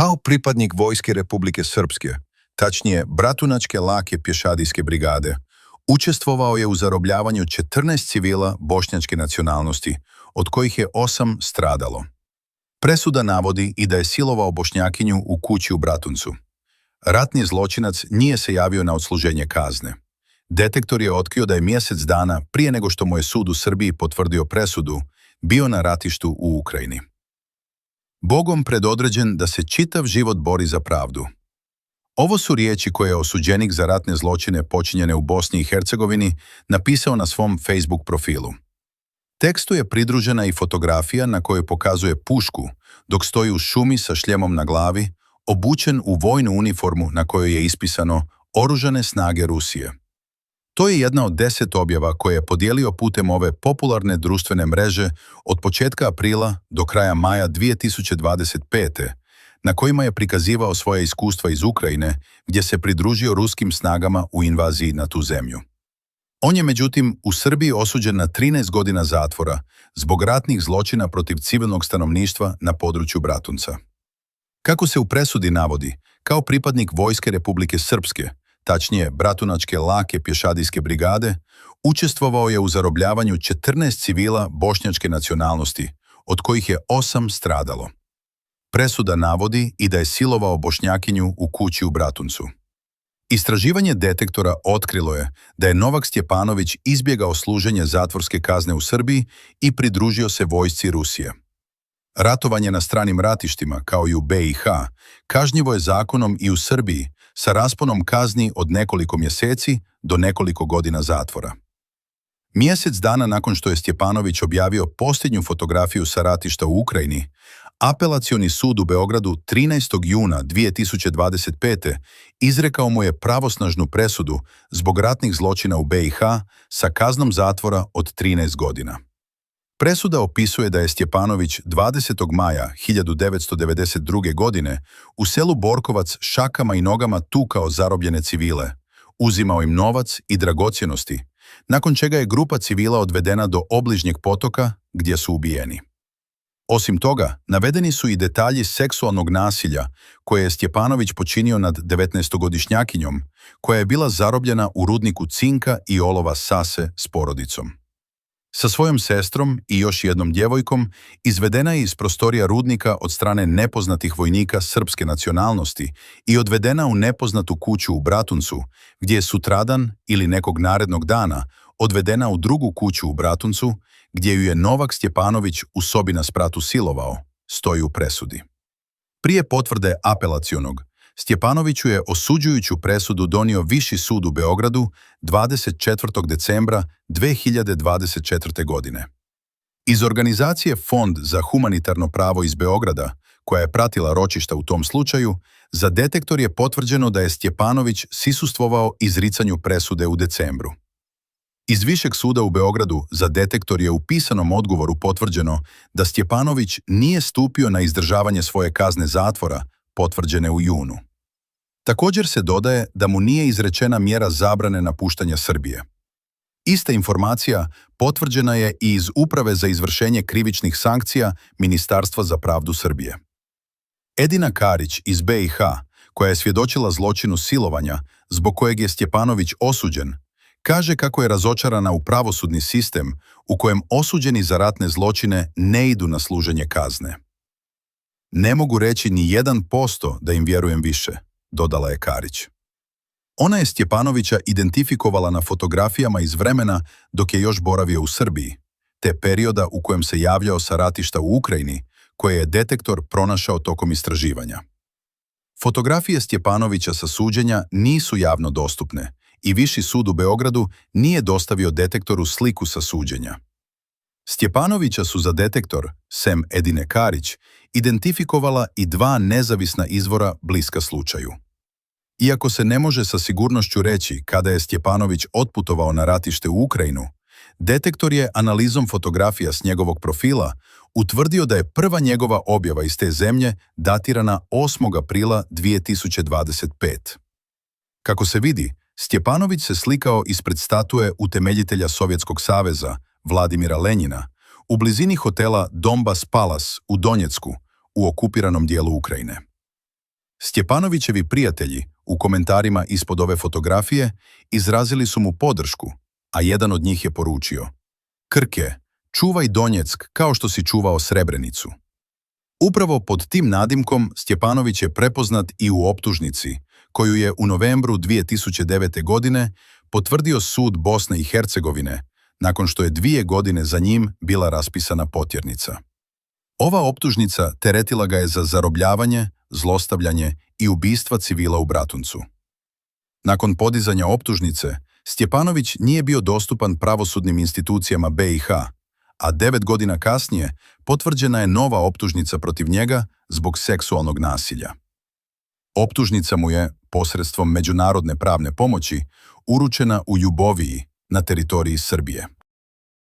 Kao pripadnik Vojske Republike Srpske, tačnije Bratunačke lake pješadijske brigade, učestvovao je u zarobljavanju 14 civila bošnjačke nacionalnosti, od kojih je 8 stradalo. Presuda navodi i da je silovao Bošnjakinju u kući u Bratuncu. Ratni zločinac nije se javio na odsluženje kazne. Detektor je otkrio da je mjesec dana prije nego što mu je sud u Srbiji potvrdio presudu, bio na ratištu u Ukrajini. Bogom predodređen da se čitav život bori za pravdu. Ovo su riječi koje je osuđenik za ratne zločine počinjene u Bosni i Hercegovini napisao na svom Facebook profilu. Tekstu je pridružena i fotografija na kojoj pokazuje pušku dok stoji u šumi sa šljemom na glavi, obučen u vojnu uniformu na kojoj je ispisano Oružane snage Rusije. To je jedna od 10 objava koje je podijelio putem ove popularne društvene mreže od početka aprila do kraja maja 2025. na kojima je prikazivao svoje iskustva iz Ukrajine, gdje se pridružio ruskim snagama u invaziji na tu zemlju. On je međutim u Srbiji osuđen na 13 godina zatvora zbog ratnih zločina protiv civilnog stanovništva na području Bratunca. Kako se u presudi navodi, kao pripadnik Vojske Republike Srpske, tačnije Bratunačke lake pješadijske brigade, učestvovao je u zarobljavanju 14 civila bošnjačke nacionalnosti, od kojih je 8 stradalo. Presuda navodi i da je silovao Bošnjakinju u kući u Bratuncu. Istraživanje detektora otkrilo je da je Novak Stjepanović izbjegao služenje zatvorske kazne u Srbiji i pridružio se vojsci Rusije. Ratovanje na stranim ratištima, kao i u BiH, kažnjivo je zakonom i u Srbiji sa rasponom kazni od nekoliko mjeseci do nekoliko godina zatvora. Mjesec dana nakon što je Stjepanović objavio posljednju fotografiju sa ratišta u Ukrajini, Apelacioni sud u Beogradu 13. juna 2025. izrekao mu je pravosnažnu presudu zbog ratnih zločina u BiH sa kaznom zatvora od 13 godina. Presuda opisuje da je Stjepanović 20. maja 1992. godine u selu Borkovac šakama i nogama tukao zarobljene civile, uzimao im novac i dragocjenosti, nakon čega je grupa civila odvedena do obližnjeg potoka gdje su ubijeni. Osim toga, navedeni su i detalji seksualnog nasilja koje je Stjepanović počinio nad 19-godišnjakinjom, koja je bila zarobljena u rudniku cinka i olova Sase s porodicom. Sa svojom sestrom i još jednom djevojkom izvedena je iz prostorija rudnika od strane nepoznatih vojnika srpske nacionalnosti i odvedena u nepoznatu kuću u Bratuncu, gdje je sutradan ili nekog narednog dana odvedena u drugu kuću u Bratuncu, gdje ju je Novak Stjepanović u sobi na spratu silovao, stoji u presudi. Prije potvrde apelacionog, Stjepanoviću je osuđujuću presudu donio Viši sud u Beogradu 24. decembra 2024. godine. Iz organizacije Fond za humanitarno pravo iz Beograda, koja je pratila ročišta u tom slučaju, za detektor je potvrđeno da je Stjepanović sisustvovao izricanju presude u decembru. Iz Višeg suda u Beogradu za detektor je u pisanom odgovoru potvrđeno da Stjepanović nije stupio na izdržavanje svoje kazne zatvora, potvrđene u junu. Također se dodaje da mu nije izrečena mjera zabrane napuštanja Srbije. Ista informacija potvrđena je i iz Uprave za izvršenje krivičnih sankcija Ministarstva za pravdu Srbije. Edina Karić iz BiH, koja je svjedočila zločinu silovanja zbog kojeg je Stjepanović osuđen, kaže kako je razočarana u pravosudni sistem u kojem osuđeni za ratne zločine ne idu na služenje kazne. Ne mogu reći ni 1% da im vjerujem više, dodala je Karić. Ona je Stjepanovića identifikovala na fotografijama iz vremena dok je još boravio u Srbiji, te perioda u kojem se javljao sa ratišta u Ukrajini, koje je detektor pronašao tokom istraživanja. Fotografije Stjepanovića sa suđenja nisu javno dostupne i Viši sud u Beogradu nije dostavio detektoru sliku sa suđenja. Stjepanovića su za detektor, sem Edine Karić, identifikovala i 2 nezavisna izvora bliska slučaju. Iako se ne može sa sigurnošću reći kada je Stjepanović otputovao na ratište u Ukrajinu, detektor je analizom fotografija s njegovog profila utvrdio da je prva njegova objava iz te zemlje datirana 8. aprila 2025. Kako se vidi, Stjepanović se slikao ispred statue utemeljitelja Sovjetskog saveza, Vladimira Lenjina, u blizini hotela Donbas Palace u Donjecku, u okupiranom dijelu Ukrajine. Stjepanovićevi prijatelji u komentarima ispod ove fotografije izrazili su mu podršku, a jedan od njih je poručio: Krke, čuvaj Donjeck kao što si čuvao Srebrenicu. Upravo pod tim nadimkom Stjepanović je prepoznat i u optužnici, koju je u novembru 2009. godine potvrdio sud Bosne i Hercegovine, nakon što je 2 godine za njim bila raspisana potjernica. Ova optužnica teretila ga je za zarobljavanje, zlostavljanje i ubistva civila u Bratuncu. Nakon podizanja optužnice, Stjepanović nije bio dostupan pravosudnim institucijama BiH, a 9 godina kasnije potvrđena je nova optužnica protiv njega zbog seksualnog nasilja. Optužnica mu je, posredstvom međunarodne pravne pomoći, uručena u Ljuboviji na teritoriji Srbije.